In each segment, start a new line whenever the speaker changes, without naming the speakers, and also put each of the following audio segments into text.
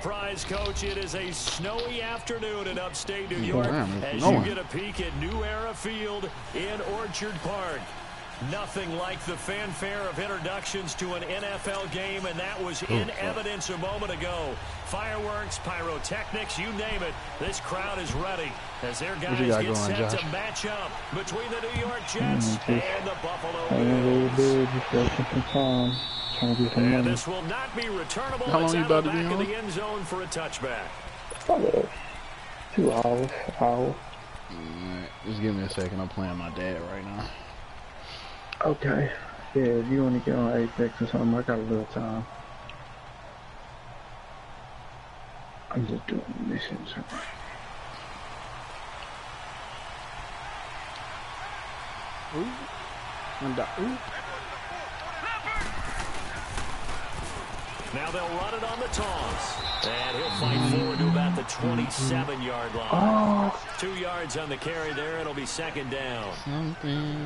surprise, Coach. It is a snowy afternoon in upstate New York as you get a peek at New Era Field in Orchard Park. Nothing like the fanfare of introductions to an NFL game, and that was in evidence a moment ago. Fireworks, pyrotechnics, you name it. This crowd is ready as their guys get set to match up between the New York Jets and the Buffalo Bills. And this will not be returnable.
How long
it's
you
out
about
the
to be
back
on?
of the end zone for a touchback.
Probably 2 hours, hour.
Alright, just give me a second. I'm playing my dad right now.
Okay. Yeah, if you want to get on Apex or something, I got a little time. I'm just doing missions.
Ooh.
Now they'll run it on the toss. And he'll fight forward to about the 27-yard line.
Oh.
2 yards on the carry there. It'll be second down.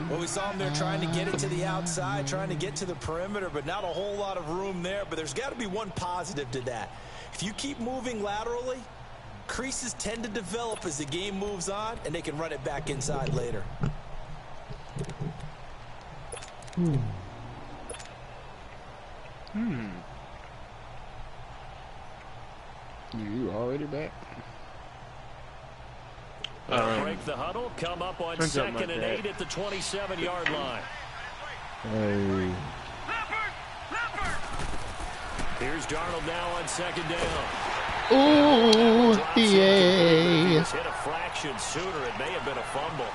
Well, we saw him there trying to get it to the outside, trying to get to the perimeter, but not a whole lot of room there. But there's got to be one positive to that. If you keep moving laterally, creases tend to develop as the game moves on, and they can run it back inside later.
You already back?
Break the huddle, come up on 2nd and 8 at the 27-yard line.
Hey.
Here's Darnold now on 2nd down.
Ooh, yeah.
Hit a fraction sooner. It may have been a fumble.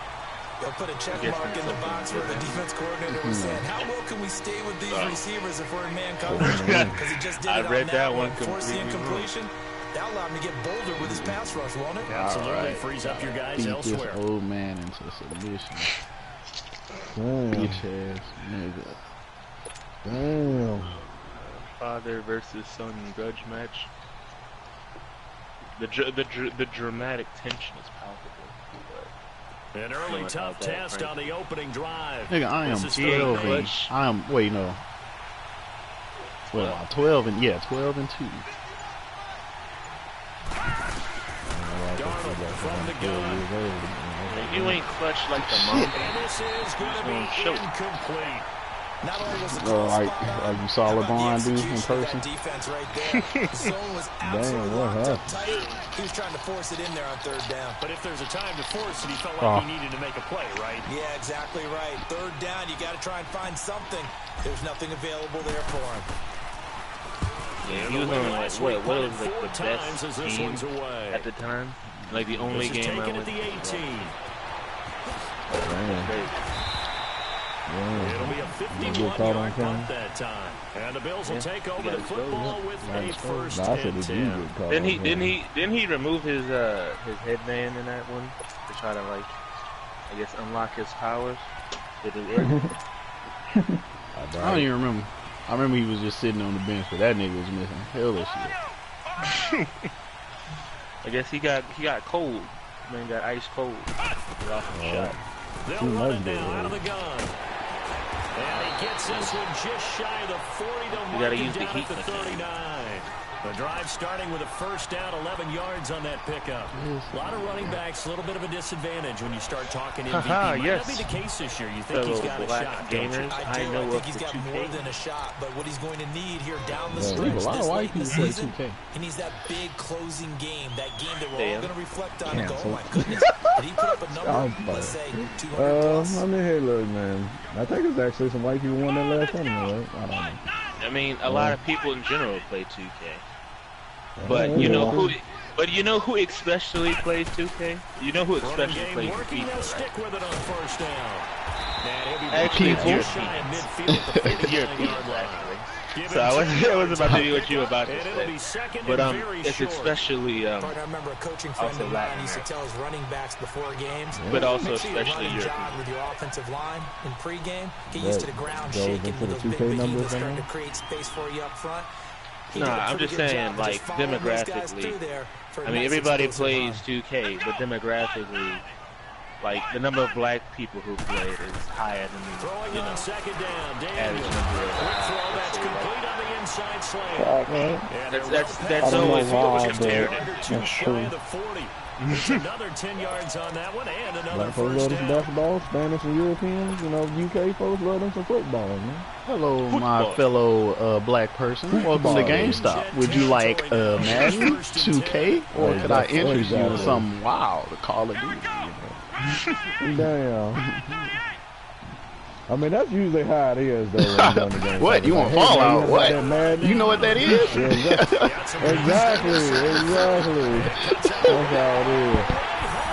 They'll put a check mark in the box where the defense coordinator was saying, how well can we stay with these receivers if we're in man coverage? Because he just did it on that one. Force the incompletion. That allowed him to get bolder with his pass rush, won't it?
Absolutely. Right. Frees up your guys
Beat
elsewhere.
This old man into submission. Bitch ass nigga.
Damn.
Father versus son grudge match. The dramatic tension is palpable.
An early tough test on the opening drive.
Nigga, I am 12 and I am wait no. Well, 12 and 2.
Darnold from the gun.
You ain't clutch like the mom.
And this is going to be incomplete.
Not only was the
you saw LeBron do in person?
Defense right there. The zone was absolutely locked up tight. He was trying to force it in there on 3rd down.
But if there's a time to force it, he felt like he needed to make a play, right?
Yeah, exactly right. 3rd down, you got to try and find something. There's nothing available there for him.
Yeah, he was on like what was like the best team at the time, like the only game I went to.
It'll be a 51-yard punt that time, and the Bills will take over the football with a 1st and 10.
Didn't he remove his headband in that one to try to like I guess unlock his powers? Did it work?
I don't even remember. I remember he was just sitting on the bench, but that nigga was missing hell of shit.
I guess he got cold. Man got ice cold. Off the shot.
They'll run it now out of the gun. And he gets this one just shy of the 40 to mark it down at the 39. The drive starting with a 1st down, 11 yards on that pickup. A lot of running backs, a little bit of a disadvantage when you start talking MVP. Might not be the case this year. You think he's got a shot, don't you?
I think he's got more than a shot, but what he's going to need here down the stretch this late in the season, he needs that big closing game, that game that we're all going to reflect on and go, oh my goodness, did he put up a number, let's say, 200 plus?
I mean, hey, look, man, I think it's actually some white people won that last time, right? I don't know.
I mean, a lot of people in general play 2K. But you know who? But you know who especially plays 2K? You know who especially plays FIFA?
Stick with it on 1st down.
Actually, it's your people. So I was about to do what you were about to say. But it's especially
I remember a coaching friend of mine used to tell his running backs before games.
But also
make sure you're
especially
running job with your offensive line in pregame. Get used to the ground shaking with those big behemoths starting to create space for you up front.
No, I'm just saying, like, demographically, I mean, everybody plays 2K, but demographically, like, the number of black people who play it is higher than the, you know, average number of
that's complete on the inside slam.
That's always what was compared.
That's true. It's another 10 yards on that one, and another first down.
Basketball, Spanish and Europeans, you know, UK folks love them some football, man.
Hello, my fellow black person. Welcome to GameStop. Would you like Madden, 2K, or could I interest you in something wild to Call of Duty?
Damn. I mean, that's usually how it is, though, when you're doing the game.
What? You want Fallout? What? You know what that is?
Yeah, exactly. That's how it is.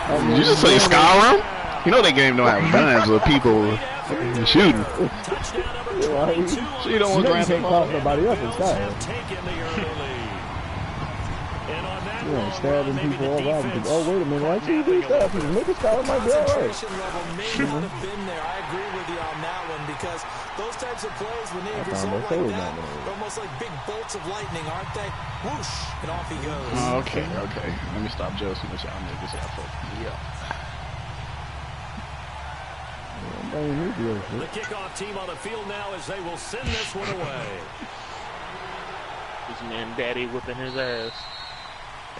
I mean,
Did you just say Skyrim? You know that game don't have guns with people shooting.
Right?
So you don't want to grab
can't call nobody up in Skyrim. Yeah, stabbing people all around. Oh, wait a minute. Why can't you stab people? Maybe Skyrim might be alright.
May not have been there. I agree with you on that one because those types of plays, when they result like that, they're almost like big bolts of lightning, aren't they? Whoosh, and off he goes.
Okay. Let me stop joking with y'all niggas out for
The kickoff team on the field now as they will send this one away.
This man daddy whipping his ass.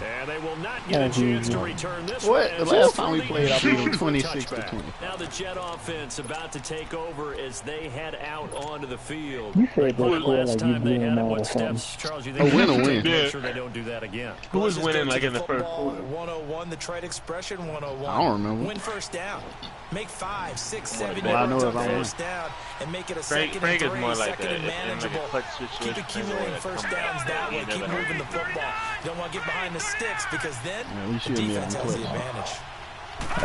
And they will not get a chance to return this
one.
What?
The last time we played, I beat them 26-20.
Now the Jet offense about to take over as they head out onto the field.
You said
the last time they had it, what steps, Charles, you think
a win.
Make sure they don't do that again.
Who was winning like in the first quarter?
101, the trade expression 101.
I don't remember.
Win first down. Make 5, 6, 7
well,
yards on first down and make it a second and 3,
more like
second and manageable. Keep accumulating first downs that way. Keep moving the football. You don't want to get behind the sticks because then the defense has the advantage.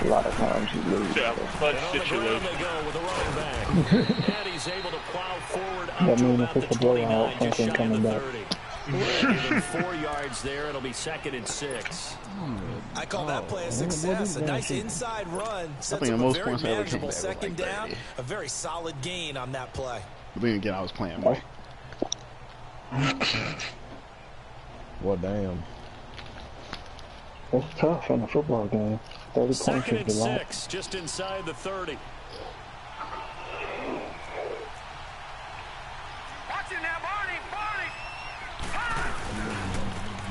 A lot of times you lose.
Yeah, clutch situation.
They go with the running back. And he's able to plow forward up to about the 29, just shy of the 30. Even 4 yards there. It'll be 2nd and 6.
I call that play a success. A nice inside run. Sets up a very manageable second down. A very solid gain on that play.
We didn't get I was playing, boy.
Well, damn. It's tough in a football game. 30 points
2nd and
is a lot.
6, just inside the 30.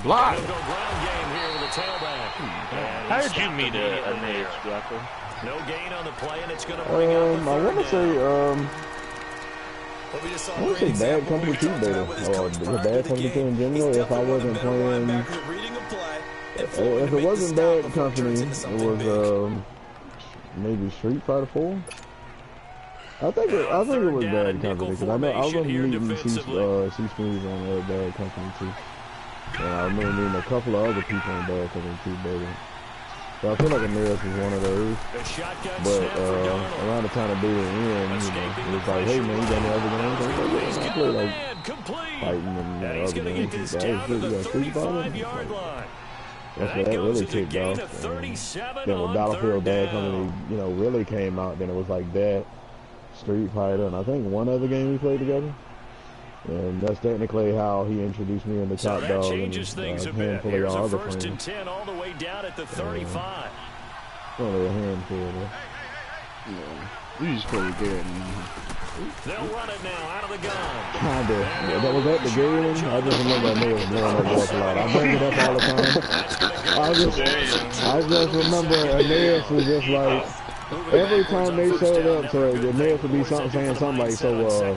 Block.
How did you meet an edge, Rocco?
No gain on the play, and it's going to bring out the
I want to say, bad company too, baby. Or bad company too in general. If I wasn't playing, if it wasn't bad company, it was maybe Street Fighter 4. I think it was bad company because I know I was meeting C-Smooth on bad company too. And I remember meeting a couple of other people in bad company too, baby. So I feel like America was one of those. But around the time of being in, it was like, hey man, you got any other games? I play like fighting and other games. That was good. You got Street Fighter? That's where that really kicked off. Then when Battlefield Bad Company, really came out, then it was like that, Street Fighter, and I think one other game we played together. And that's technically how he introduced me into Top Dog and a handful of y'all other friends.
1st and 10 all the way down at the 35.
Only a handful, though.
Yeah, you just play good.
They'll run it now out of the gun.
Kinda. Yeah, that was at the game. I just remember I knew it was blowing up a lot. I bring it up all the time. I just remember Aeneas was just like, every time they showed up, so Aeneas would be saying something like, so,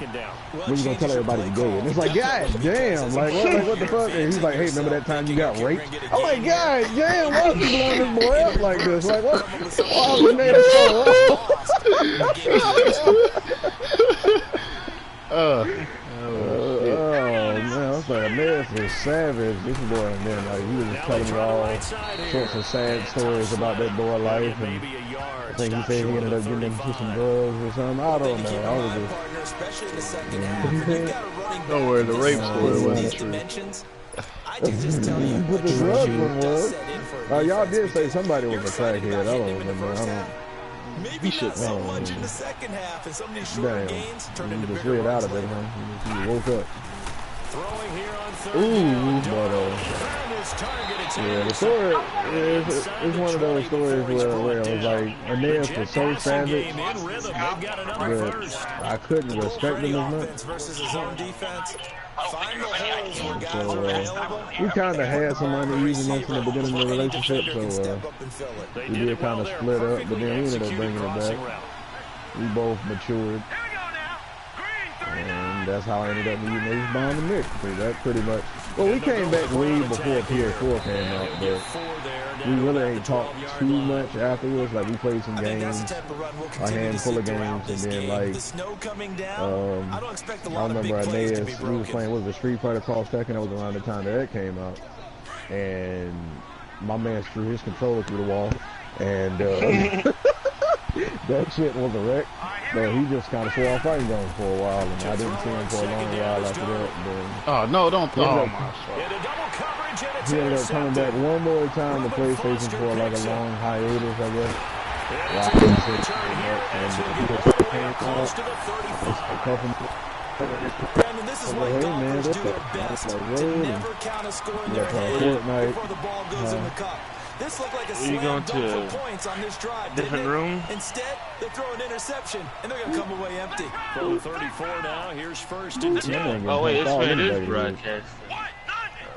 when you gonna tell everybody you're gay? And it's like, God damn, like what the fuck? And he's like, hey, remember that time you got raped? I'm like, God damn, why are you blowing this boy up like this? Like, what? Oh, Aeneas man, I was like, Aeneas was savage, this boy, and then like he was just telling me all sorts of sad stories about that boy life, and I think he said he ended up getting into some drugs or something. I don't know. I was just
don't worry, the rape story wasn't true.
But the drug one was. Y'all did say somebody was a crackhead. I don't remember.
Maybe not so much in the second half, and some of these short gains turned into
just
bigger
read out of it, man. He woke up.
Throwing here on 3rd.
Ooh, but yeah, the story is one of those stories where it was like Aeneas was so savage that I couldn't respect him as much.
Versus his own defense. Find the holes where guys
So,
are available.
we kind of had some uneasiness in the beginning of the relationship, so we did kind of split up, but then we ended up bringing it back. We both matured, and that's how I ended up meeting Ace Bond and Nick. That pretty much. Well, we came back way before PS4 came out, but we really ain't talked too much afterwards. Like, we played some games, a handful of games, and then like, I remember Aeneas, we was playing, what was it, Street Fighter Cross Tekken? That was around the time that came out, and my man threw his controller through the wall, and that shit was a wreck. But he just kind of swore off fighting games for a while, and I didn't see him for a long while after that.
Oh, no, don't throw him.
He ended up coming back one more time to PlayStation for like a long hiatus, I guess. Well, I couldn't say
Brandon, this is why golfers do their best to never count a score in their head before the ball goes in the cup. This looked like a slam dunk for points on this drive,
different room.
Instead, they throw an interception, and they're going to come away empty.
From 34 now, here's 1st and 10.
Oh, wait, it's where it is broadcast.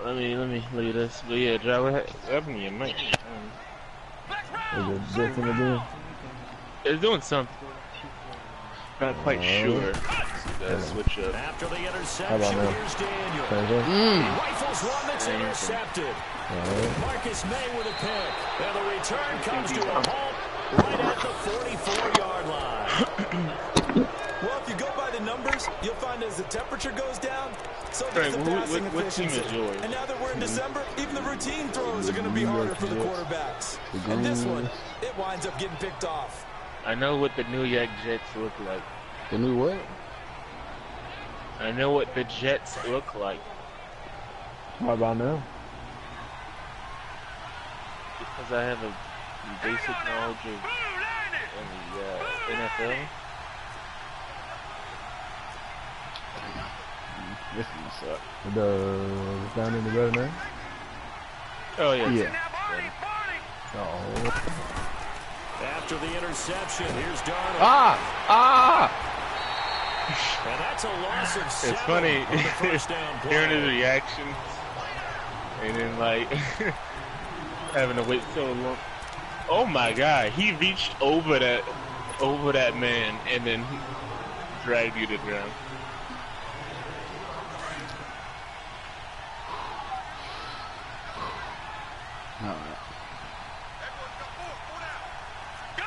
Let me look at this. But yeah, drive what happened to your mic?
Is it different again?
It's doing something. Not quite sure. Switch up.
After the interception,
How about now?
here's Daniel.
He
Rifles one that's intercepted. Marcus May with a pick. And the return comes to a halt right at the 44-yard line.
Well, if you go by the numbers, you'll find as the temperature goes down, so does the passing efficiency.
What team is yours?
And now that we're in December, even the routine throws are going to be harder for the quarterbacks. And this one, it winds up getting picked off.
I know what the New York Jets look like.
The new what?
I know what the Jets look like.
How about now?
Because I have a basic knowledge of the NFL.
This is up.
Down in the red now?
Oh, yeah.
Yeah.
Oh.
After the interception, here's Darnold. And that's a loss of 7.
It's funny
on the first down play.
hearing his reactions and then like having to wait so long. Oh my God, he reached over that man and then dragged you to the ground.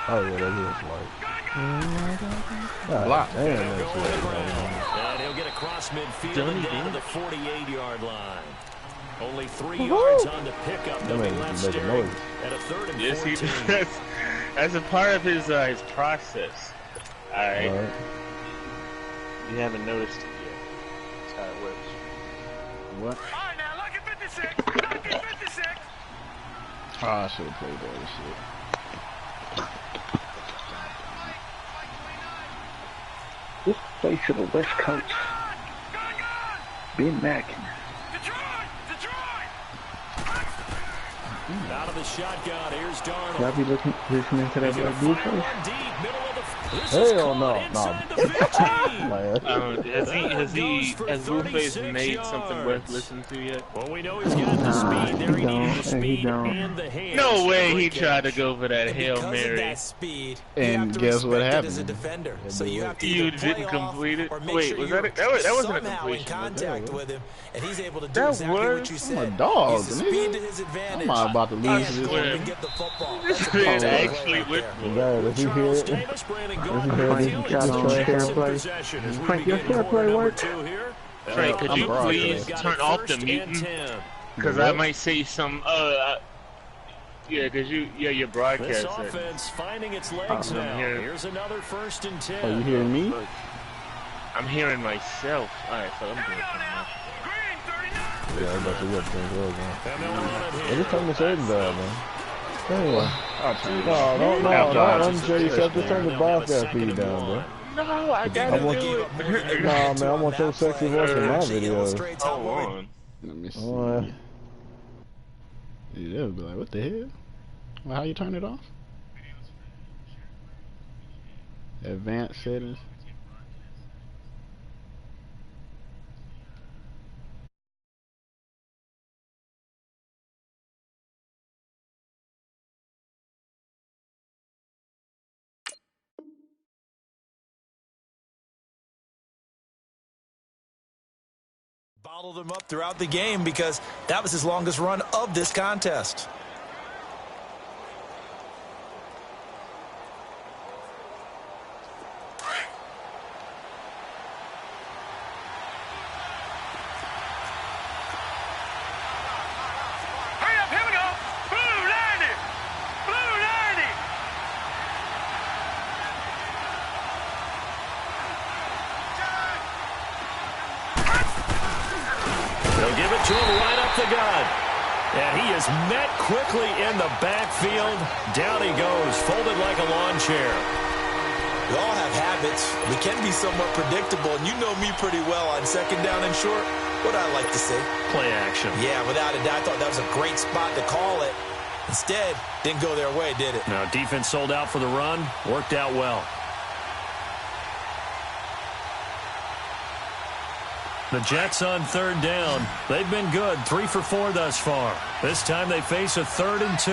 Oh yeah, that is like block. Damn, that's
and he'll get across midfield and down to the 48-yard line. Only 3 yards on the pickup. They'll be left staring at a 3rd and 14.
Yes, he does. That's a part of his process. All right. You haven't noticed it yet. That's how it works.
What?
All right, now look at 56. Look at 56.
Oh, I should have played that shit.
This place to the West Coast. Ben Mackin.
Out of the shotgun, here's Darnold.
Y'all be listening to that Black Blue face?
hell no,
Has Blueface made something worth listening to yet?
Well, we know he's got the speed there. He needed the speed and the hands.
No way he tried to go for that Hail
Because of
Mary.
that speed,
And guess what happened?
as a defender. So you have to
You
either play
didn't
off
complete it?
or make
Wait,
sure
was
you're
that that wasn't a
somehow in
completion?
contact with him, and he's able to do
That
exactly what
was-
you
I'm
said.
a dog,
Use the speed
nigga.
to his advantage.
I'm about to lose
and
this
go up
game.
and get the football.
This
That's a
man
powerful play
actually
right
went
there.
for it.
Dad, if you hear it,
Davis, Brandon
if you
Gardner,
hear
Field,
this,
Got on
Jackson
fair play.
possession as we
Frank, your
begin
fair
quarter
play
number
work?
2 here.
Frank, could you
broadcast.
please turn off the muting? Because I might say some, yeah, because your broadcast.
This offense finding its legs now. Here's another 1st and 10.
Oh, you hearing me?
I'm hearing myself. Alright, so I'm doing something else.
yeah, I'm about to whip things up, man.
And they'll run it
Hey,
here.
just turn the shades down, man. Anyway,
I'll turn it
no,
off.
don't shut yourself. Just turn the broadcast feed down, bro.
No, I
I
gotta
want
do it.
Nah, man, I want your sexy voice in my videos.
Hold on.
Let me see.
Oh,
Yeah, they'll be like, what the hell? Well, how you turn it off? Advanced settings.
Bottled him up throughout the game because that was his longest run of this contest.
Hurry up, here we go. Blue 90. Blue 90.
They'll give it to him right up the gut. And he is met quickly in the backfield. Down he goes, folded like a lawn chair.
We all have habits. We can be somewhat predictable, and you know me pretty well on second down and short. What I like to see.
Play action.
Yeah, without a doubt, I thought that was a great spot to call it. Instead, didn't go their way, did it?
Now, defense sold out for the run. Worked out well. The Jets on third down. They've been good, 3 for 4 thus far. This time they face a 3rd and 2.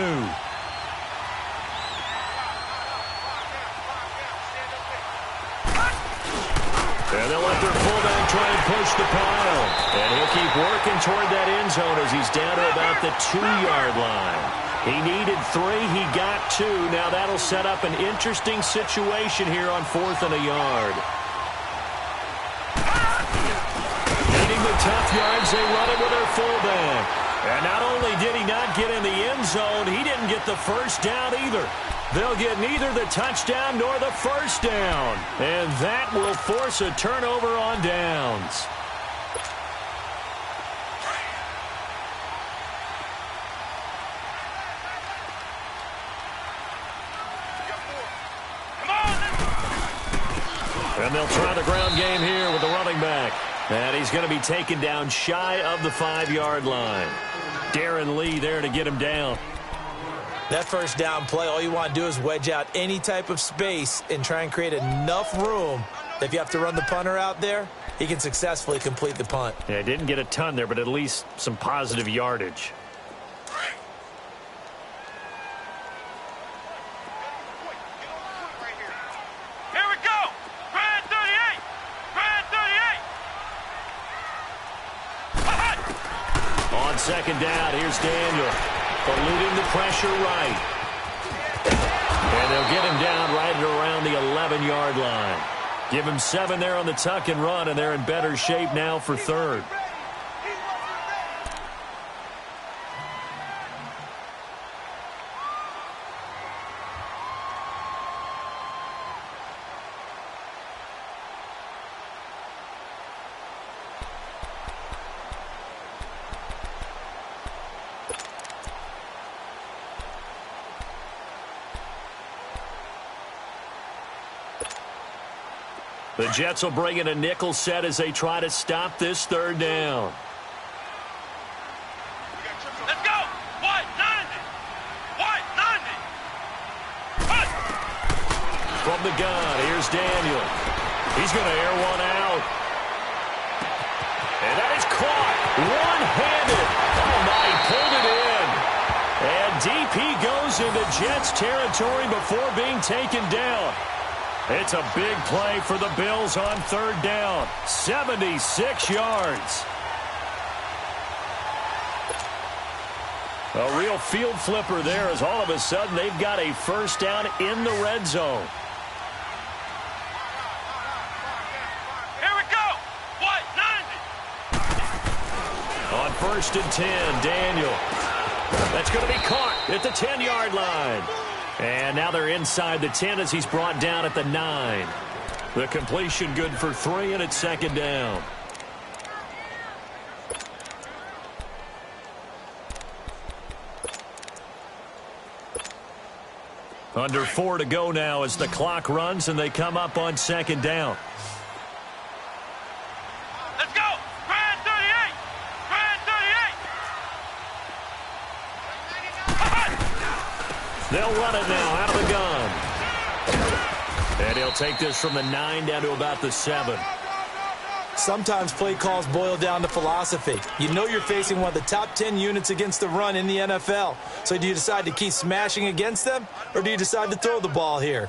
And they'll let their fullback try and push the pile. And he'll keep working toward that end zone as he's down to about the 2-yard line. He needed 3. He got 2. Now that'll set up an interesting situation here on 4th and a yard. The tough yards, they run it with their fullback. And not only did he not get in the end zone, he didn't get the first down either. They'll get neither the touchdown nor the first down. And that will force a turnover on downs. And they'll try the ground game here with the running back. And he's going to be taken down shy of the 5-yard line. Darren Lee there to get him down.
That first down play, all you want to do is wedge out any type of space and try and create enough room that if you have to run the punter out there, he can successfully complete the punt.
Yeah, didn't get a ton there, but at least some positive yardage.
Here we go. Brand 38. Brand 38.
On second down, here's Daniel. Eluding the pressure right. And they'll get him down right at around the 11-yard line. Give him 7 there on the tuck and run, and they're in better shape now for third. The Jets will bring in a nickel set as they try to stop this third down.
Let's go. White 90. White 90. Punt.
From the gun, here's Daniel. He's going to air one out. And that is caught. One-handed. Oh, my, he pulled it in. And DP goes into Jets territory before being taken down. It's a big play for the Bills on third down. 76 yards. A real field flipper there as all of a sudden they've got a first down in the red zone.
Here we go. White 90.
On 1st and 10, Daniel. That's going to be caught at the 10-yard line. And now they're inside the 10 as he's brought down at the 9. The completion good for 3, and it's second down. Under 4 to go now as the clock runs and they come up on second down.
Let's go. Brand 38. Brand 38.
They'll run it now out of the gun. And he'll take this from the 9 down to about the 7.
Sometimes play calls boil down to philosophy. You know you're facing one of the top 10 units against the run in the NFL. So do you decide to keep smashing against them, or do you decide to throw the ball here?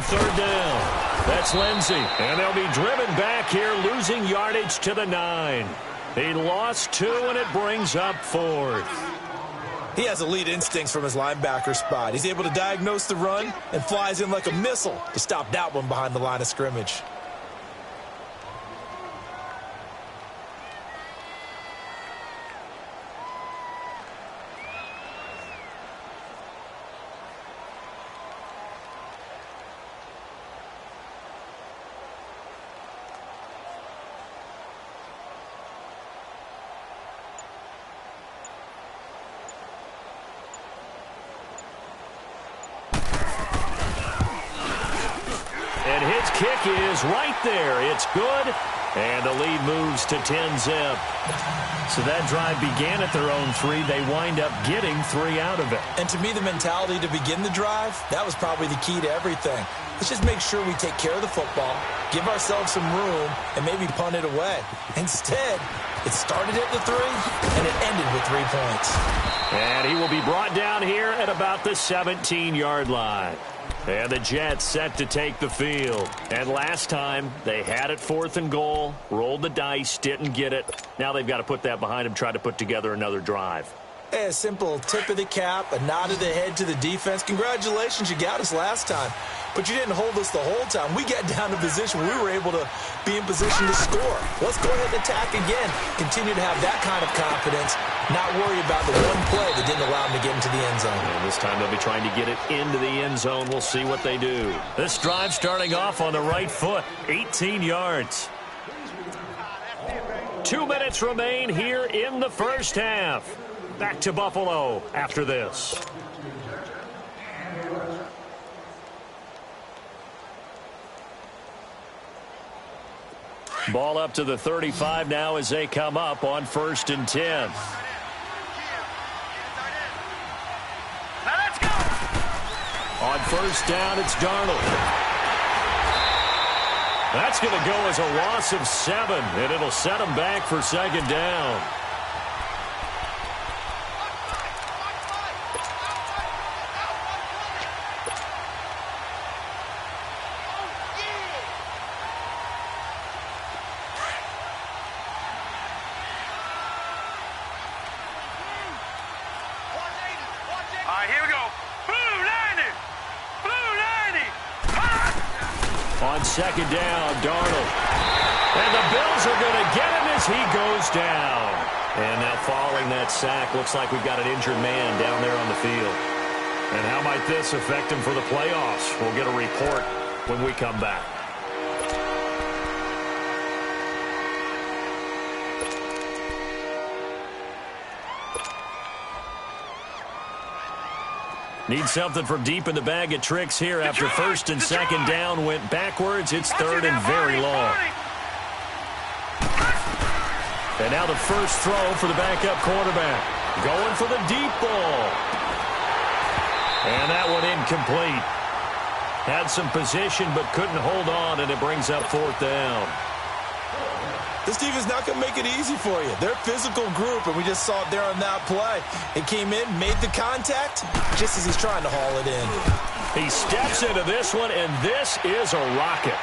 third down. That's Lindsey. And they'll be driven back here, losing yardage to the 9. He lost 2, and it brings up 4th.
He has elite instincts from his linebacker spot. He's able to diagnose the run and flies in like a missile to stop that one behind the line of scrimmage.
Kick is right there. It's good. And the lead moves to 10-zip. So that drive began at their own 3. They wind up getting 3 out of it.
And to me, the mentality to begin the drive, that was probably the key to everything. Let's just make sure we take care of the football, give ourselves some room, and maybe punt it away. Instead, it started at the 3, and it ended with 3 points.
And he will be brought down here at about the 17-yard line. And the Jets set to take the field. And last time, they had it 4th and goal, rolled the dice, didn't get it. Now they've got to put that behind them, try to put together another drive.
Hey, a simple tip of the cap, a nod of the head to the defense. Congratulations, you got us last time. But you didn't hold us the whole time. We got down to position where we were able to be in position to score. Let's go ahead and attack again. Continue to have that kind of confidence. Not worry about the one play that didn't allow them to get into the end zone.
And this time they'll be trying to get it into the end zone. We'll see what they do. This drive starting off on the right foot. 18 yards. 2 minutes remain here in the first half. Back to Buffalo after this. Ball up to the 35 now as they come up on 1st and 10.
Let's go.
On 1st down, it's Darnold. That's going to go as a loss of 7, and it'll set them back for 2nd down. On 2nd down, Darnold. And the Bills are going to get him as he goes down. And now following that sack, looks like we've got an injured man down there on the field. And how might this affect him for the playoffs? We'll get a report when we come back. Need something from deep in the bag of tricks here after 1st and 2nd down went backwards. It's 3rd and very long. And now the first throw for the backup quarterback. Going for the deep ball. And that one incomplete. Had some position but couldn't hold on, and it brings up 4th down.
This defense not going to make it easy for you. They're a physical group, and we just saw it there on that play. It came in, made the contact, just as he's trying to haul it in.
He steps into this one, and this is a rocket.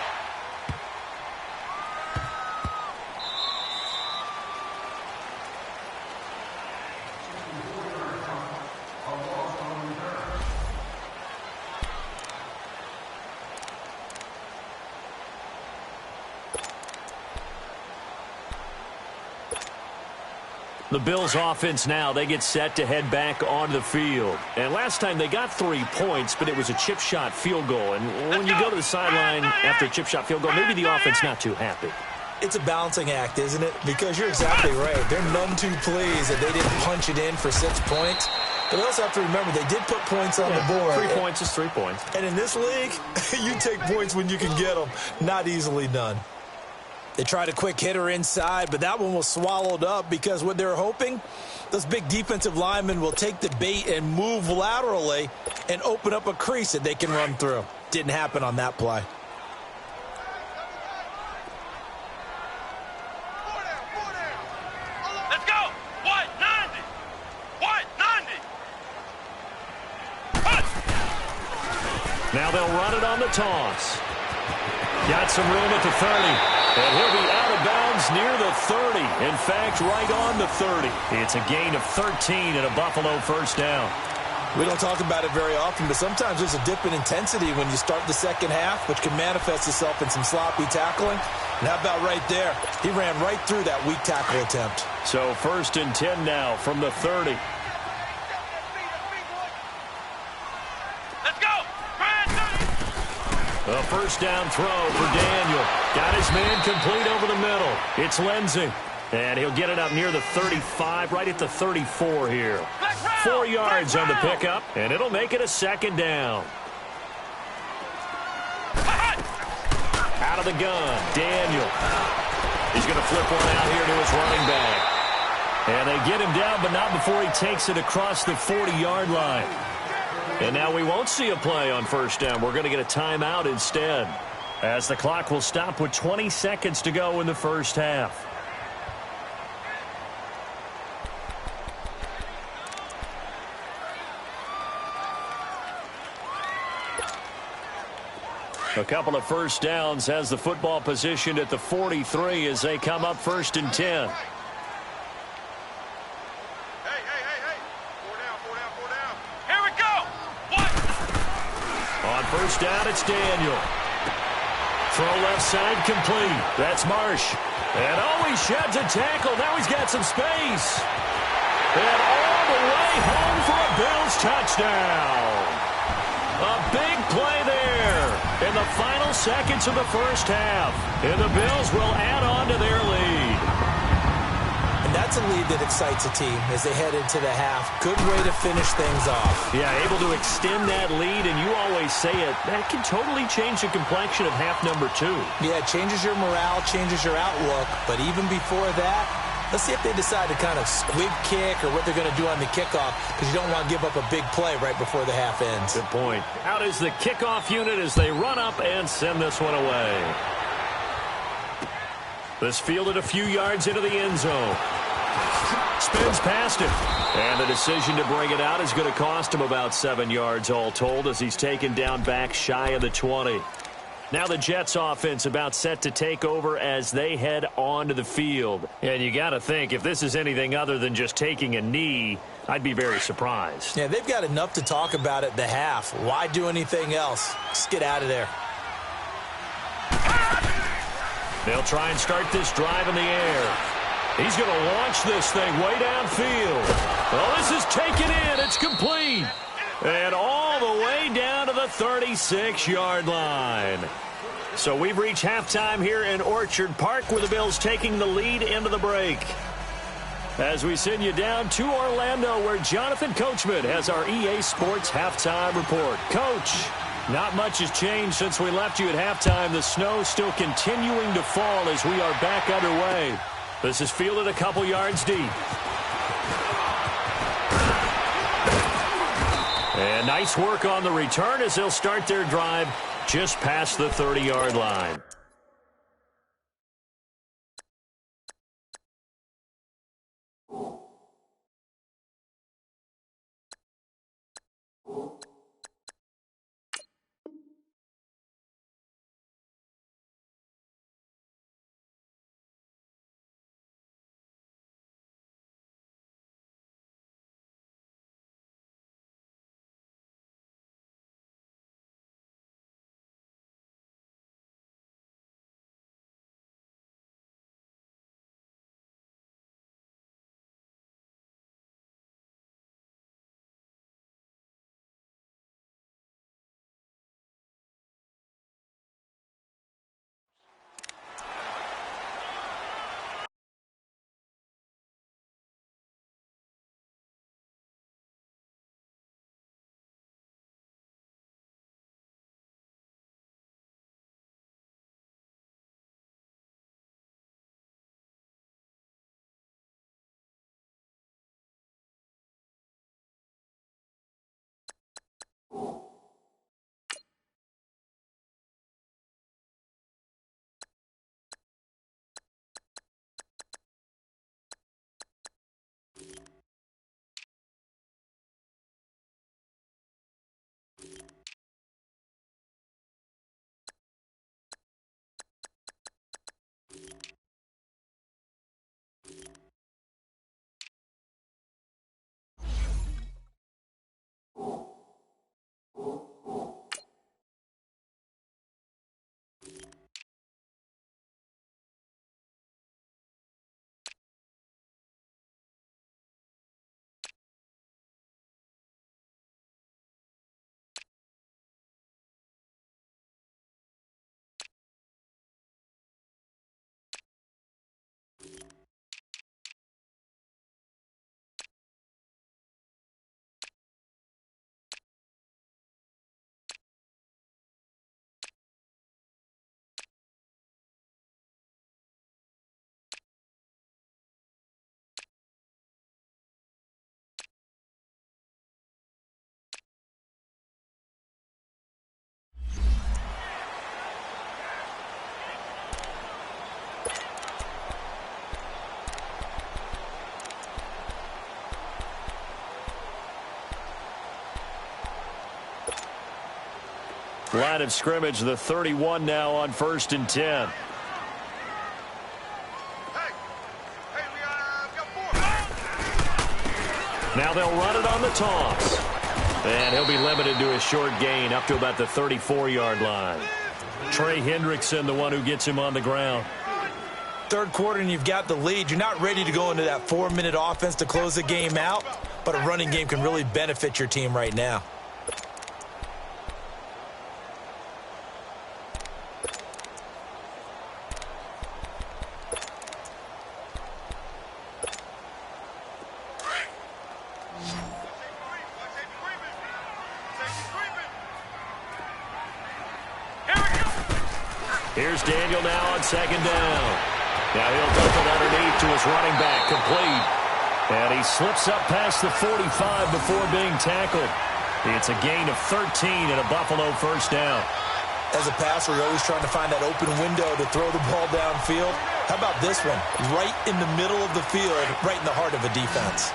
The Bills offense now, they get set to head back onto the field. And last time they got 3 points, but it was a chip shot field goal. And when you go to the sideline after a chip shot field goal, maybe the offense not too happy.
It's a balancing act, isn't it? Because you're exactly right. They're none too pleased that they didn't punch it in for 6 points. But they also have to remember they did put points on the board.
3 points is 3 points.
And in this league, you take points when you can get them. Not easily done. They tried a quick hitter inside, but that one was swallowed up because what they're hoping, those big defensive linemen will take the bait and move laterally and open up a crease that they can run through. Didn't happen on that play.
Let's go. What? 90. What? 90. Punch.
Now they'll run it on the toss. Got some room at the 30. And he'll be out of bounds near the 30. In fact, right on the 30. It's a gain of 13 and a Buffalo first down.
We don't talk about it very often, but sometimes there's a dip in intensity when you start the second half, which can manifest itself in some sloppy tackling. And how about right there? He ran right through that weak tackle attempt.
So 1st and 10 now from the 30.
Let's go.
A first down throw for Daniel. Got his man complete over the middle. It's Lindsay. And he'll get it up near the 35, right at the 34 here. 4 yards on the pickup, and it'll make it a 2nd down. Out of the gun, Daniel. He's going to flip one out here to his running back. And they get him down, but not before he takes it across the 40-yard line. And now we won't see a play on first down. We're going to get a timeout instead, as the clock will stop with 20 seconds to go in the first half. A couple of first downs has the football positioned at the 43 as they come up 1st and 10.
Hey. 4 down. Here we go. What?
On first down, it's Daniel. Throw left side complete. That's Marsh. And he sheds a tackle. Now he's got some space. And all the way home for a Bills touchdown. A big play there in the final seconds of the first half. And the Bills will add on to their lead.
And that's a lead that excites a team as they head into the half. Good way to finish things off.
Yeah, able to extend that lead, and you always say it, that can totally change the complexion of half number 2.
Yeah, it changes your morale, changes your outlook. But even before that, let's see if they decide to kind of squib kick or what they're going to do on the kickoff, because you don't want to give up a big play right before the half ends.
Good point. Out is the kickoff unit as they run up and send this one away. This fielded a few yards into the end zone. Spins past it. And the decision to bring it out is going to cost him about 7 yards all told as he's taken down back shy of the 20. Now the Jets offense about set to take over as they head onto the field. And you got to think, if this is anything other than just taking a knee, I'd be very surprised.
Yeah, they've got enough to talk about at the half. Why do anything else? Just get out of there.
They'll try and start this drive in the air. He's going to launch this thing way downfield. Well, this is taken in. It's complete. And all the way down to the 36-yard line. So we've reached halftime here in Orchard Park with the Bills taking the lead into the break. As we send you down to Orlando where Jonathan Coachman has our EA Sports halftime report. Coach, not much has changed since we left you at halftime. The snow still continuing to fall as we are back underway. This is fielded a couple yards deep. And nice work on the return as they'll start their drive just past the 30-yard line. Line of scrimmage, the 31 now on 1st and 10. Now they'll run it on the toss. And he'll be limited to a short gain up to about the 34-yard line. Trey Hendrickson, the one who gets him on the ground.
Third quarter and you've got the lead. You're not ready to go into that 4-minute offense to close the game out, but a running game can really benefit your team right now.
Here's Daniel now on 2nd down. Now he'll dump it underneath to his running back, complete. And he slips up past the 45 before being tackled. It's a gain of 13 and a Buffalo first down.
As a passer, you're always trying to find that open window to throw the ball downfield. How about this one? Right in the middle of the field, right in the heart of a defense.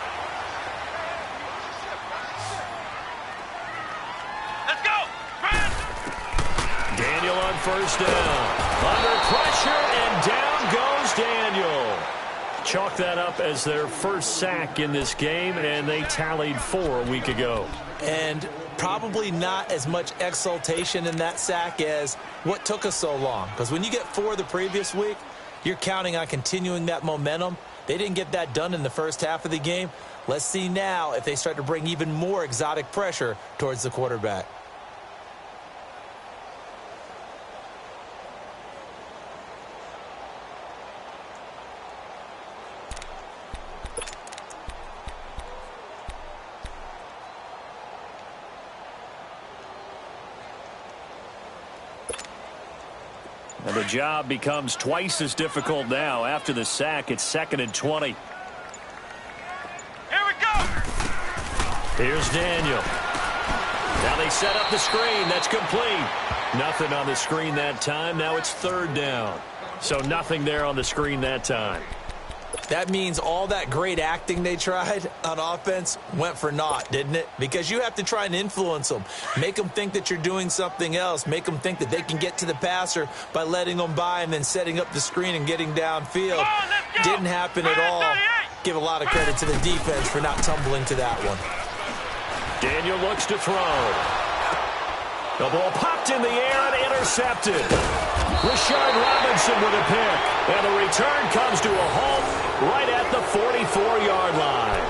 Daniel on 1st down. Under pressure, and down goes Daniel. Chalk that up as their first sack in this game, and they tallied 4 a week ago.
And probably not as much exultation in that sack as what took us so long. Because when you get 4 the previous week, you're counting on continuing that momentum. They didn't get that done in the first half of the game. Let's see now if they start to bring even more exotic pressure towards the quarterback.
And the job becomes twice as difficult now. After the sack, it's 2nd and 20.
Here we go.
Here's Daniel. Now they set up the screen. That's complete. Nothing on the screen that time. Now it's 3rd down. So nothing there on the screen that time.
That means all that great acting they tried on offense went for naught, didn't it? Because you have to try and influence them. Make them think that you're doing something else. Make them think that they can get to the passer by letting them by and then setting up the screen and getting downfield. Didn't happen at all. Give a lot of credit to the defense for not tumbling to that one.
Daniel looks to throw. The ball popped in the air and intercepted. Rashard Robinson with a pick. And the return comes to a halt right at the 44-yard line.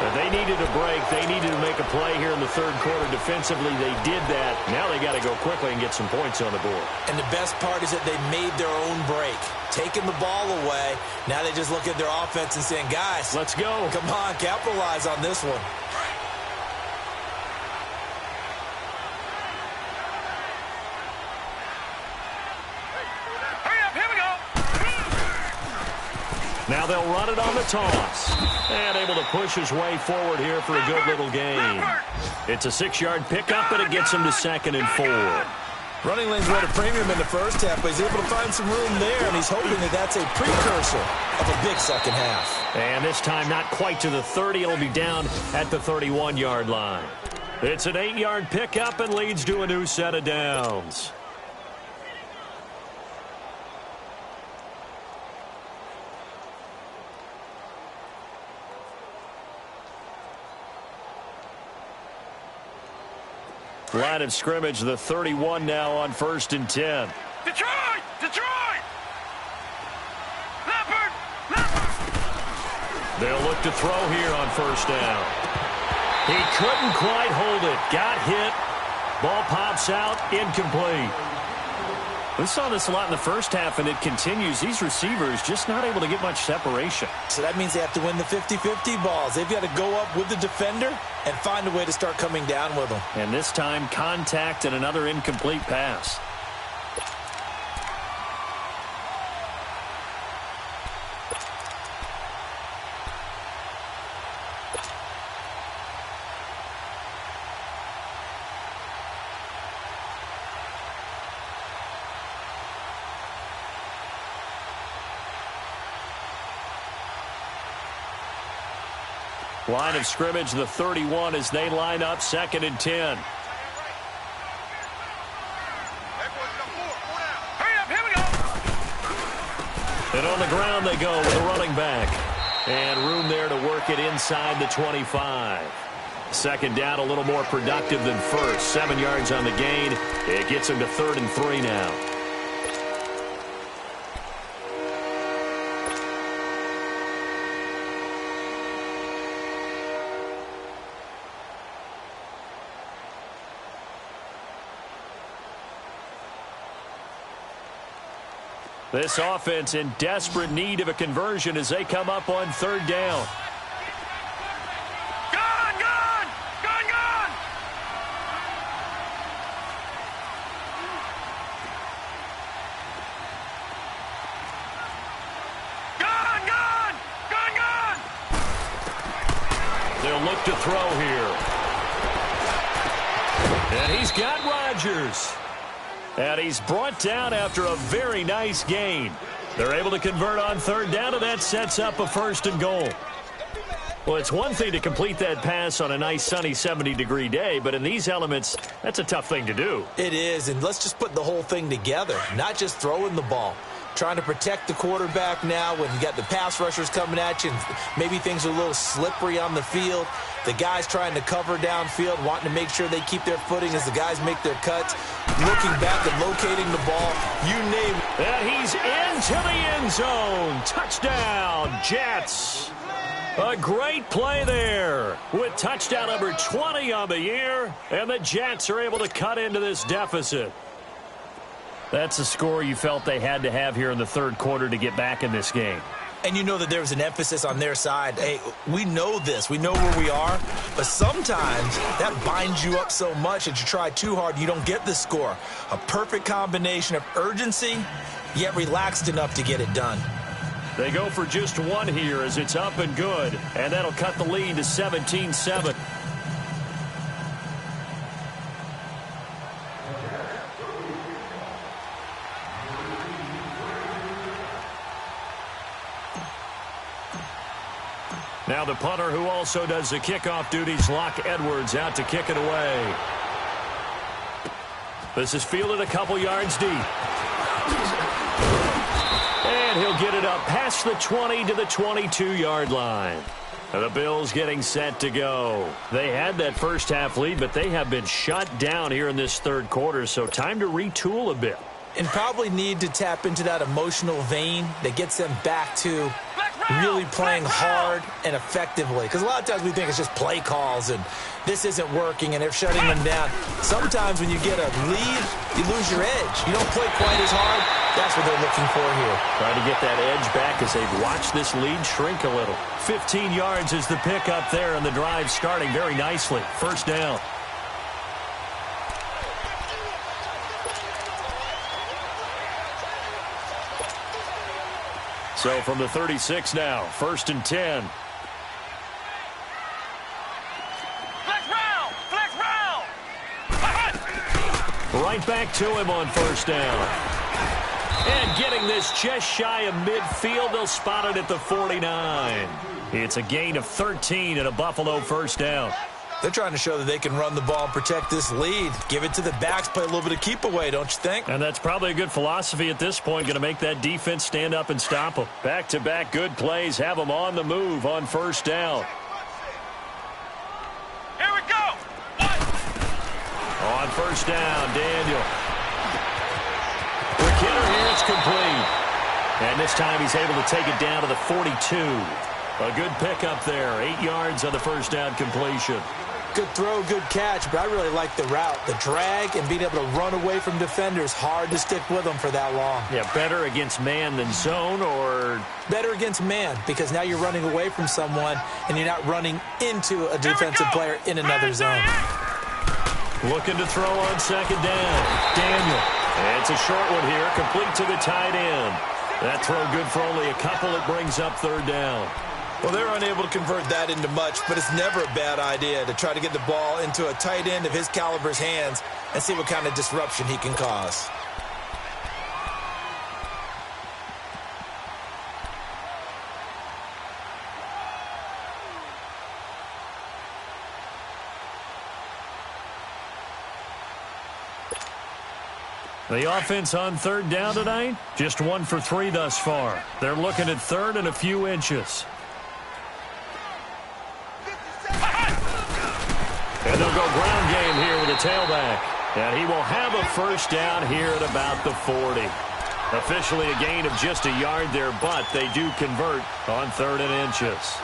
And they needed a break. They needed to make a play here in the 3rd quarter. Defensively, they did that. Now they got to go quickly and get some points on the board.
And the best part is that they made their own break. Taking the ball away. Now they just look at their offense and saying, guys,
let's go.
Come on, capitalize on this one.
Now they'll run it on the toss. And able to push his way forward here for a good little gain. It's a 6-yard pickup, and it gets him to 2nd and 4.
Running lanes were at a premium in the first half, but he's able to find some room there, and he's hoping that that's a precursor of a big second half.
And this time not quite to the 30. It'll be down at the 31-yard line. It's an 8-yard pickup and leads to a new set of downs. Line of scrimmage, the 31 now on 1st and 10.
Detroit! Detroit! Leopard!
They'll look to throw here on 1st down. He couldn't quite hold it. Got hit. Ball pops out. Incomplete. We saw this a lot in the first half, and it continues. These receivers just not able to get much separation.
So that means they have to win the 50-50 balls. They've got to go up with the defender and find a way to start coming down with them.
And this time, contact and another incomplete pass. Line of scrimmage, the 31 as they line up 2nd and 10. And on the ground they go with a running back. And room there to work it inside the 25. Second down, a little more productive than first. 7 yards on the gain. It gets him to 3rd and 3 now. This offense in desperate need of a conversion as they come up on 3rd down.
Gone! Gone! Gone! Gone! Gone! Gone! Gone! Gone!
They'll look to throw here. And he's got Rodgers. And he's brought down after a very nice gain. They're able to convert on 3rd down, and that sets up a 1st and goal. Well, it's one thing to complete that pass on a nice sunny 70-degree day, but in these elements, that's a tough thing to do.
It is, and let's just put the whole thing together, not just throwing the ball. Trying to protect the quarterback now when you got the pass rushers coming at you and maybe things are a little slippery on the field. The guys trying to cover downfield, wanting to make sure they keep their footing as the guys make their cuts. Looking back and locating the ball, you name it.
And he's into the end zone. Touchdown, Jets. A great play there with touchdown number 20 on the year, and the Jets are able to cut into this deficit. That's a score you felt they had to have here in the 3rd quarter to get back in this game.
And you know that there was an emphasis on their side. Hey, we know this. We know where we are. But sometimes that binds you up so much that you try too hard, you don't get the score. A perfect combination of urgency, yet relaxed enough to get it done.
They go for just one here as it's up and good. And that'll cut the lead to 17-7. Now the punter who also does the kickoff duties, Locke Edwards, out to kick it away. This is fielded a couple yards deep. And he'll get it up past the 20 to the 22-yard line. And the Bills getting set to go. They had that first half lead, but they have been shut down here in this 3rd quarter, so time to retool a bit.
And probably need to tap into that emotional vein that gets them back to really playing hard and effectively. Because a lot of times we think it's just play calls and this isn't working and they're shutting them down. Sometimes when you get a lead, you lose your edge. You don't play quite as hard. That's what they're looking for here.
Trying to get that edge back as they've watched this lead shrink a little. 15 yards is the pickup there, and the drive starting very nicely. 1st down. So from the 36 now, 1st and 10.
Flex round! Flex round!
Right back to him on 1st down. And getting this just shy of midfield, they'll spot it at the 49. It's a gain of 13 and a Buffalo 1st down.
They're trying to show that they can run the ball and protect this lead. Give it to the backs, play a little bit of keep away, don't you think?
And that's probably a good philosophy at this point, going to make that defense stand up and stop them. Back-to-back good plays, have them on the move on 1st down.
Here we go!
On 1st down, Daniel. The kidder here, it's complete. And this time he's able to take it down to the 42. A good pickup there, 8 yards on the 1st down completion.
Good throw, good catch, but I really like the route. The drag and being able to run away from defenders, hard to stick with them for that long.
Yeah, better against man than zone, or?
Better against man, because now you're running away from someone and you're not running into a defensive player in another zone.
Looking to throw on 2nd down. Daniel. And it's a short one here, complete to the tight end. That throw good for only a couple. It brings up 3rd down.
Well, they're unable to convert that into much, but it's never a bad idea to try to get the ball into a tight end of his caliber's hands and see what kind of disruption he can cause.
The offense on third down tonight, just 1 for 3 thus far. They're looking at third and a few inches. And they'll go ground game here with a tailback. And he will have a first down here at about the 40. Officially a gain of just a yard there, but they do convert on third and inches.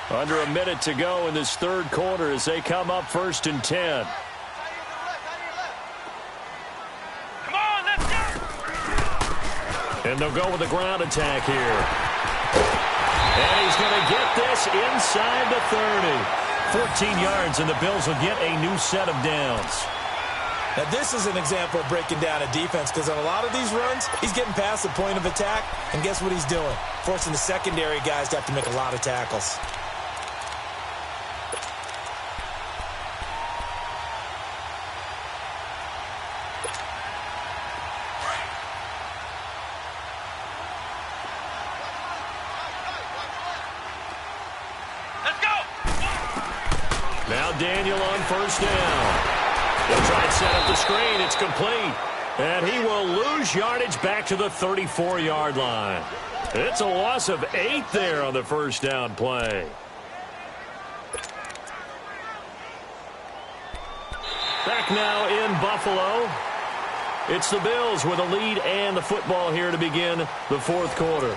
Under a minute to go in this third quarter as they come up 1st and 10.
Come on, let's go!
And they'll go with the ground attack here. And he's going to get this inside the 30. 14 yards, and the Bills will get a new set of downs.
Now, this is an example of breaking down a defense because on a lot of these runs, he's getting past the point of attack, and guess what he's doing? Forcing the secondary guys to have to make a lot of tackles.
Daniel on first down. He'll try and set up the screen. It's complete. And he will lose yardage back to the 34-yard line. It's a loss of 8 there on the first down play. Back now in Buffalo. It's the Bills with a lead and the football here to begin the fourth quarter.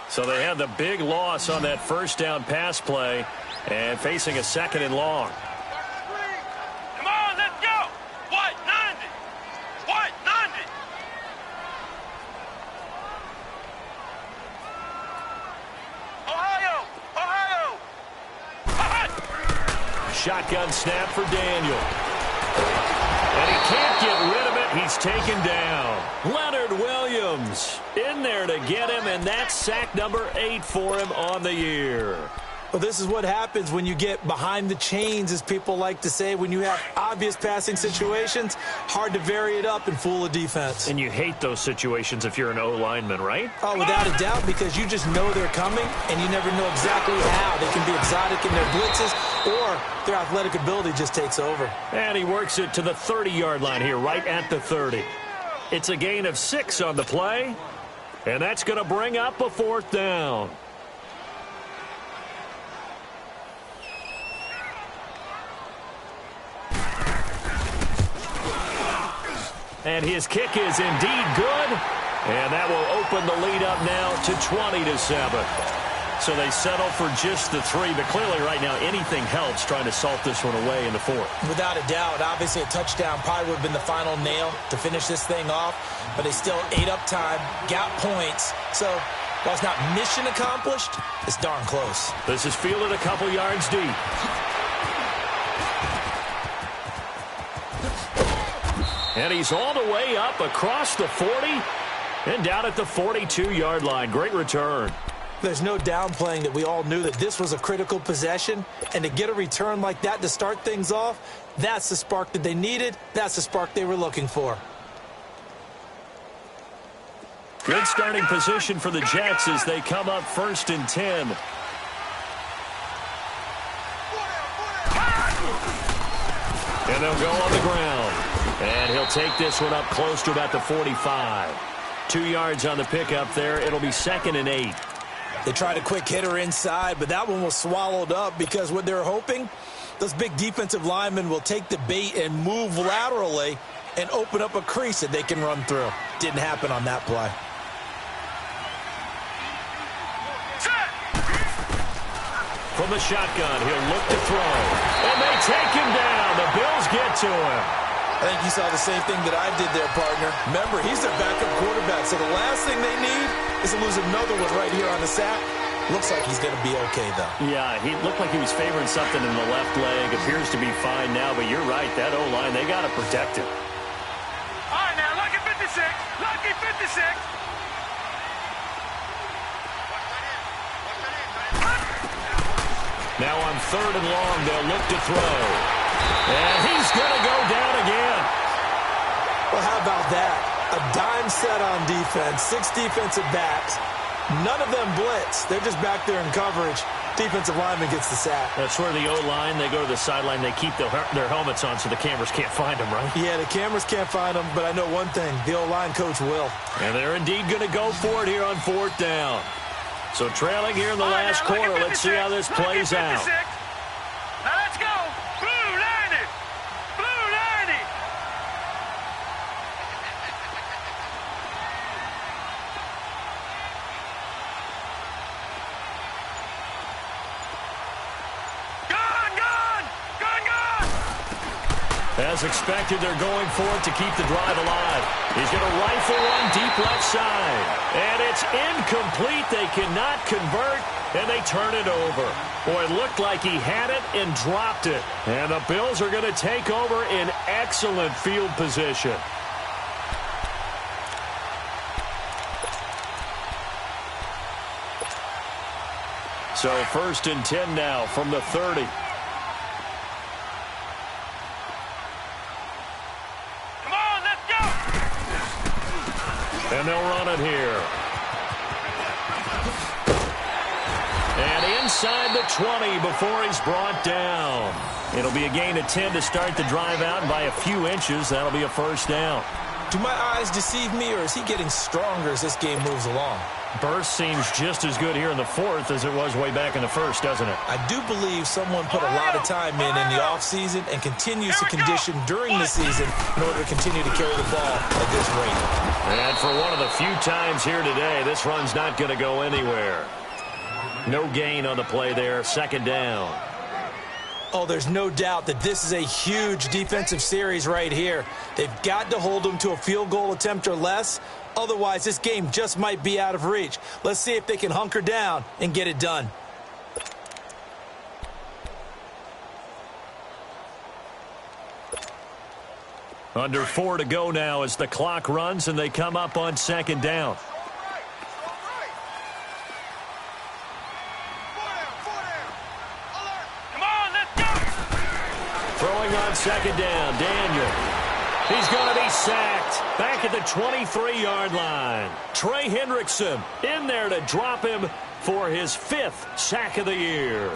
So they had the big loss on that first down pass play and facing a 2nd and long.
Come on, let's go! White, 90! White, 90! Ohio! Ohio!
Shotgun snap for Daniel. And he can't get rid of it. He's taken down. Leonard Williams in there to get him, and that's sack number 8 for him on the year.
Well, this is what happens when you get behind the chains, as people like to say. When you have obvious passing situations, hard to vary it up and fool a defense.
And you hate those situations if you're an O-lineman, right?
Oh, without a doubt, because you just know they're coming, and you never know exactly how. They can be exotic in their blitzes, or their athletic ability just takes over.
And he works it to the 30-yard line here, right at the 30. It's a gain of 6 on the play, and that's going to bring up a 4th down. And his kick is indeed good. And that will open the lead up now to 20-7. So they settle for just the 3. But clearly right now anything helps trying to salt this one away in the 4th.
Without a doubt. Obviously a touchdown probably would have been the final nail to finish this thing off. But they still ate up time, got points. So while it's not mission accomplished, it's darn close.
This is fielded a couple yards deep. And he's all the way up across the 40 and down at the 42-yard line. Great return.
There's no downplaying that we all knew that this was a critical possession. And to get a return like that to start things off, that's the spark that they needed. That's the spark they were looking for.
Good starting position for the Jets as they come up 1st and 10. And they'll go on the ground. And he'll take this one up close to about the 45. 2 yards on the pickup there. It'll be 2nd and 8.
They tried a quick hitter inside, but that one was swallowed up because what they're hoping, those big defensive linemen will take the bait and move laterally and open up a crease that they can run through. Didn't happen on that play.
From the shotgun, he'll look to throw. And they take him down. The Bills get to him.
I think you saw the same thing that I did there, partner. Remember, he's their backup quarterback, so the last thing they need is to lose another one right here on the sack. Looks like he's going to be okay, though.
Yeah, he looked like he was favoring something in the left leg. Appears to be fine now, but you're right. That O-line, they got to protect him.
All right,
Now on 3rd and long, they'll look to throw. And he's going to go down again.
Well, how about that? A dime set on defense, 6 defensive backs. None of them blitz. They're just back there in coverage. Defensive lineman gets the sack.
That's where the O-line, they go to the sideline, they keep their helmets on so the cameras can't find them, right?
Yeah, the cameras can't find them, but I know one thing. The O-line coach will.
And they're indeed going to go for it here on 4th down. So trailing here in the last quarter. Let's see how this plays out.
Now let's go. Blue 90. Blue 90. Gun, gun. Gun, gun.
As expected, they're going for it to keep the drive alive. He's going to rifle one deep left side. And it's incomplete. They cannot convert, and they turn it over. Boy, it looked like he had it and dropped it. And the Bills are going to take over in excellent field position. So 1st and 10 now from the 30. And they'll run it here. And inside the 20 before he's brought down. It'll be a gain of 10 to start the drive out, and by a few inches, that'll be a 1st down.
Do my eyes deceive me, or is he getting stronger as this game moves along?
Burst seems just as good here in the 4th as it was way back in the 1st, doesn't it?
I do believe someone put a lot of time in the offseason and continues to condition during the season in order to continue to carry the ball at this rate.
And for one of the few times here today, this run's not going to go anywhere. No gain on the play there, 2nd down.
Oh, there's no doubt that this is a huge defensive series right here. They've got to hold them to a field goal attempt or less. Otherwise, this game just might be out of reach. Let's see if they can hunker down and get it done.
Under 4 to go now as the clock runs and they come up on 2nd down.
Come on, let's go.
Throwing on 2nd down, Daniel. He's going to be sacked back at the 23-yard line. Trey Hendrickson in there to drop him for his 5th sack of the year.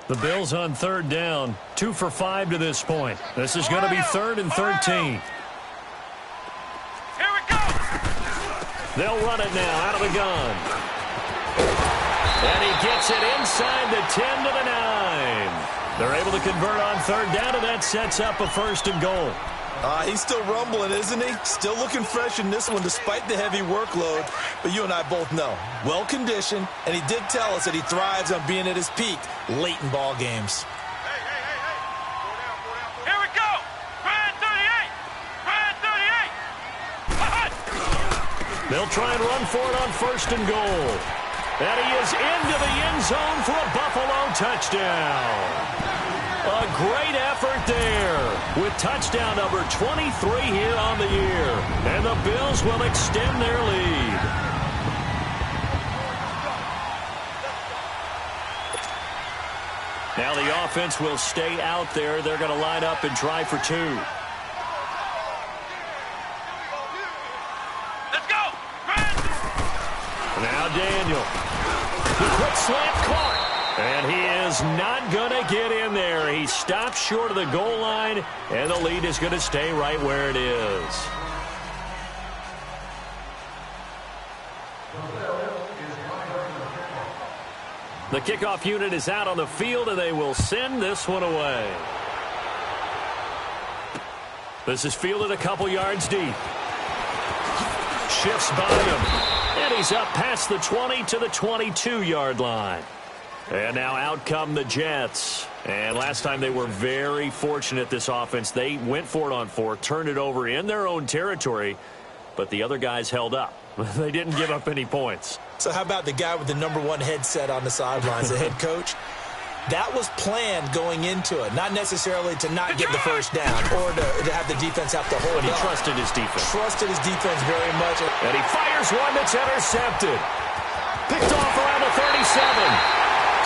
The Bills on 3rd down, 2 for 5 to this point. This is going to be 3rd and 13.
Here we go.
They'll run it now out of the gun. And he gets it inside the 10 to the 9. They're able to convert on 3rd down, and that sets up a 1st and goal.
He's still rumbling, isn't he? Still looking fresh in this one despite the heavy workload. But you and I both know, well-conditioned, and he did tell us that he thrives on being at his peak late in ball games.
Hey. Here we go. Brand 38. Brand 38.
They'll try and run for it on 1st and goal. And he is into the end zone for a Buffalo touchdown. A great effort there with touchdown number 23 here on the year. And the Bills will extend their lead. Now the offense will stay out there. They're going to line up and try for 2.
Let's go.
Now Daniel. The quick slant caught. And he is not going to get in there. He stopped short of the goal line, and the lead is going to stay right where it is. The kickoff unit is out on the field, and they will send this one away. This is fielded a couple yards deep. Shifts by him, and he's up past the 20 to the 22-yard line. And now out come the Jets. And last time they were very fortunate, this offense. They went for it on 4, turned it over in their own territory. but the other guys held up. They didn't give up any points.
So how about the guy with the #1 headset on the sidelines, the head coach? That was planned going into it, not necessarily to not get the first down or to have the defense have to hold
But he
up.
trusted his defense.
Trusted his defense very much.
And he fires one that's intercepted. Picked off around the 37.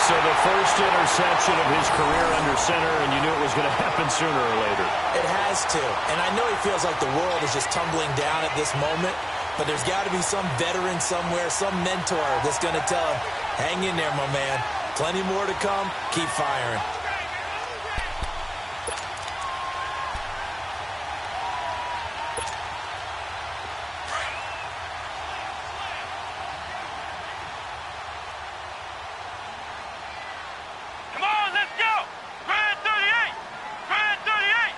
So the first interception of his career under center, and you knew it was going to happen sooner or later.
It has to. And I know he feels like the world is just tumbling down at this moment, but there's got to be some veteran somewhere, some mentor that's going to tell him, hang in there, my man. Plenty more to come. Keep firing.
Come on, let's go. Grand 38. Grand 38.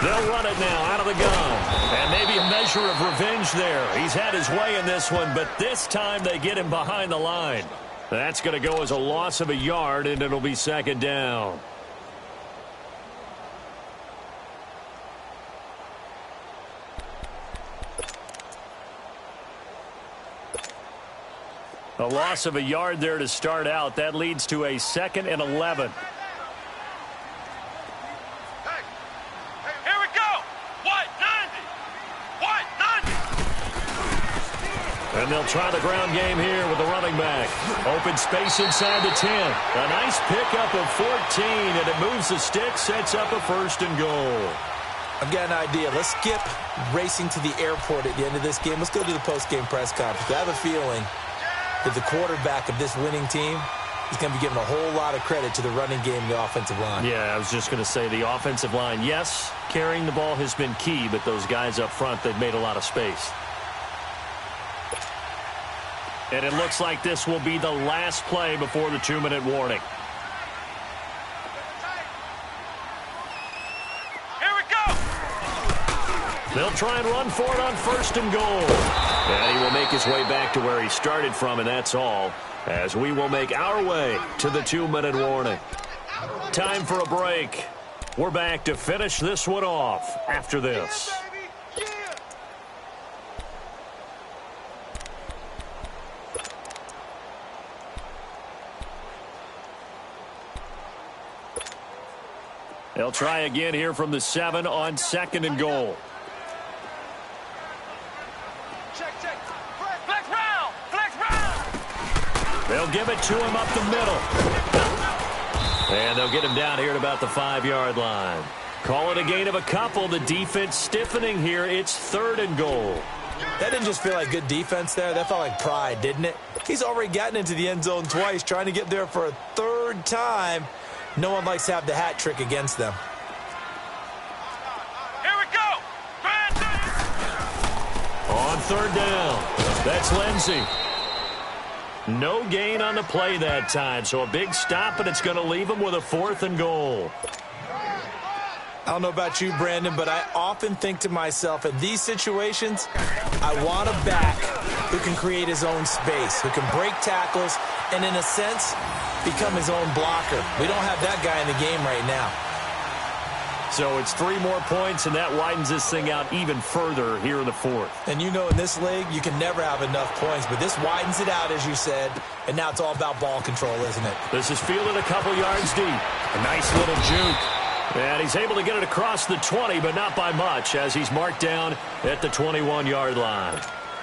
They'll run it now out of the gun. And maybe a measure of revenge there. He's had his way in this one, but this time they get him behind the line. That's going to go as a loss of a yard, and it'll be second down. A loss of a yard there to start out. That leads to a 2nd and 11.
Here we go. White 90. White 90.
And they'll try the ground game here with the running back. Open space inside the 10. A nice pickup of 14, and it moves the stick, sets up a 1st and goal.
I've got an idea. Let's skip racing to the airport at the end of this game. Let's go to the post-game press conference. I have a feeling that the quarterback of this winning team is going to be given a whole lot of credit to the running game and the offensive line.
Yeah, I was just going to say the offensive line, yes, carrying the ball has been key, but those guys up front, they've made a lot of space. And it looks like this will be the last play before the 2-minute warning.
Here we go.
They'll try and run for it on 1st and goal. And he will make his way back to where he started from, and that's all, as we will make our way to the 2-minute warning. Time for a break. We're back to finish this one off after this. They'll try again here from the 7 on 2nd and goal.
Flex round. Flex round.
They'll give it to him up the middle. And they'll get him down here at about the 5-yard line. Call it a gain of a couple. The defense stiffening here. It's 3rd and goal.
That didn't just feel like good defense there. That felt like pride, didn't it? He's already gotten into the end zone twice, trying to get there for a 3rd time. No one likes to have the hat trick against them.
Here we go. Grand 30.
On 3rd down, that's Lindsey. No gain on the play that time, so a big stop, and it's going to leave him with a 4th and goal.
I don't know about you, Brandon, but I often think to myself, in these situations, I want a back who can create his own space, who can break tackles, and in a sense, become his own blocker. We don't have that guy in the game right now.
So it's 3 more points, and that widens this thing out even further here in the 4th.
And you know in this league, you can never have enough points, but this widens it out, as you said, and now it's all about ball control, isn't it?
This is fielded a couple yards deep. A nice little juke. And he's able to get it across the 20, but not by much, as he's marked down at the 21-yard line.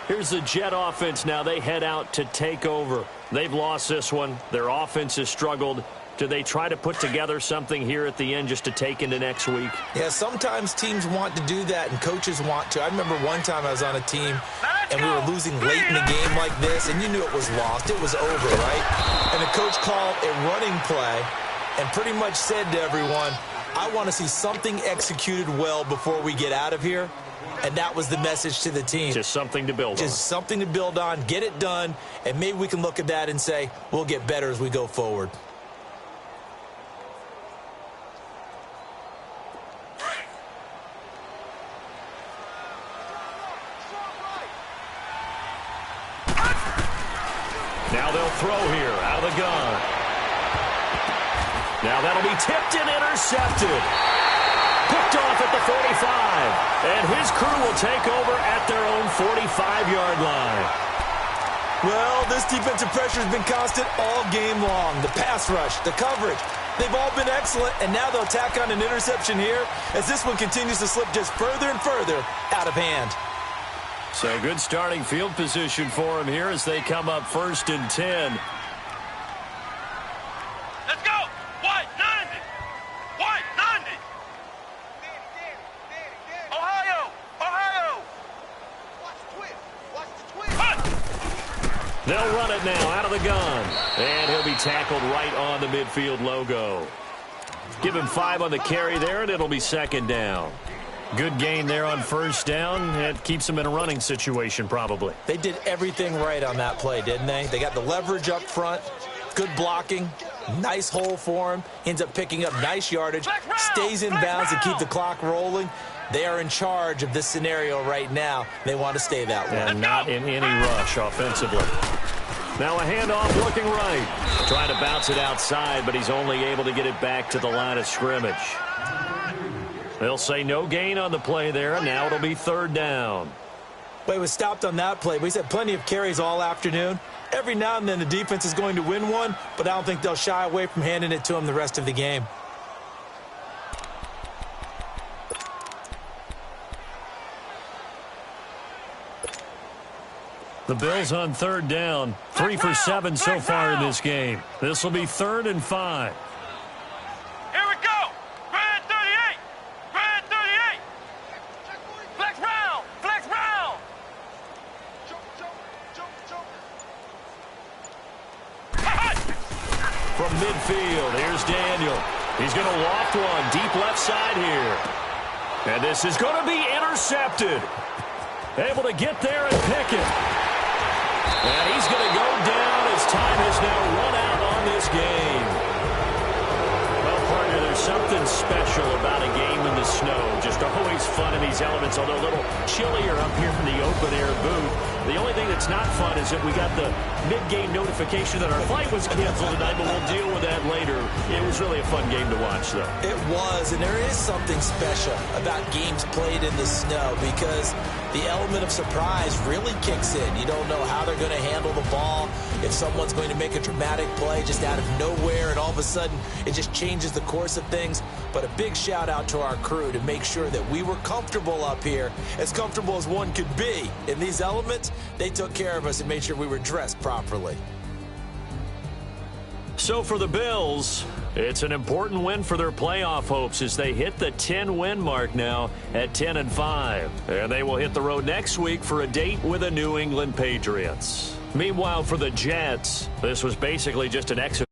Here's the Jet offense now. They head out to take over. They've lost this one. Their offense has struggled. Do they try to put together something here at the end just to take into next week?
Yeah, sometimes teams want to do that and coaches want to. I remember one time I was on a team and we were losing late in the game like this, and you knew it was lost. It was over, right? And the coach called a running play and pretty much said to everyone, I want to see something executed well before we get out of here. And that was the message to the team.
Just something to build on.
Just something to build on, get it done, and maybe we can look at that and say, we'll get better as we go forward.
Now they'll throw here out of the gun. Now that'll be tipped and intercepted. Picked off at the 45. And his crew will take over at their own 45-yard line.
Well, this defensive pressure has been constant all game long. The pass rush, the coverage, they've all been excellent, and now they'll tack on an interception here as this one continues to slip just further and further out of hand.
So good starting field position for him here as they come up 1st and 10.
Let's go. White 90. White 90. Ohio. Ohio. Watch the twist. Watch the twist.
They'll run it now out of the gun. And he'll be tackled right on the midfield logo. Give him 5 on the carry there, and it'll be 2nd down. Good gain there on 1st down. It keeps them in a running situation, probably.
They did everything right on that play, didn't they? They got the leverage up front, good blocking, nice hole for him, ends up picking up nice yardage, stays in bounds to keep the clock rolling. They are in charge of this scenario right now. They want to stay that way.
And not in any rush offensively. Now a handoff looking right. Trying to bounce it outside, but he's only able to get it back to the line of scrimmage. They'll say no gain on the play there. Now it'll be 3rd down.
But it was stopped on that play. But he's had plenty of carries all afternoon. Every now and then the defense is going to win one, but I don't think they'll shy away from handing it to him the rest of the game.
The Bills on 3rd down. 3 for 7 so far in this game. This will be 3rd and 5.
Here we go. Grand 38. Grand 38. Flex round. Flex round.
From midfield, here's Daniel. He's going to loft one deep left side here. And this is going to be intercepted. Able to get there and pick it. And he's going to go down as time has now run out on this game. Well, partner, there's something special about a game in the snow. Just always fun in these elements, although a little chillier up here from the open-air booth. The only thing that's not fun is that we got the mid-game notification that our flight was canceled tonight, but we'll deal with that later. It was really a fun game to watch, though.
It was, and there is something special about games played in the snow because the element of surprise really kicks in. You don't know how they're going to handle the ball, if someone's going to make a dramatic play just out of nowhere, and all of a sudden it just changes the course of things. But a big shout out to our crew to make sure that we were comfortable up here, as comfortable as one could be. In these elements, they took care of us and made sure we were dressed properly.
So for the Bills, it's an important win for their playoff hopes as they hit the 10-win mark now at 10-5. And they will hit the road next week for a date with the New England Patriots. Meanwhile, for the Jets, this was basically just an exhibition.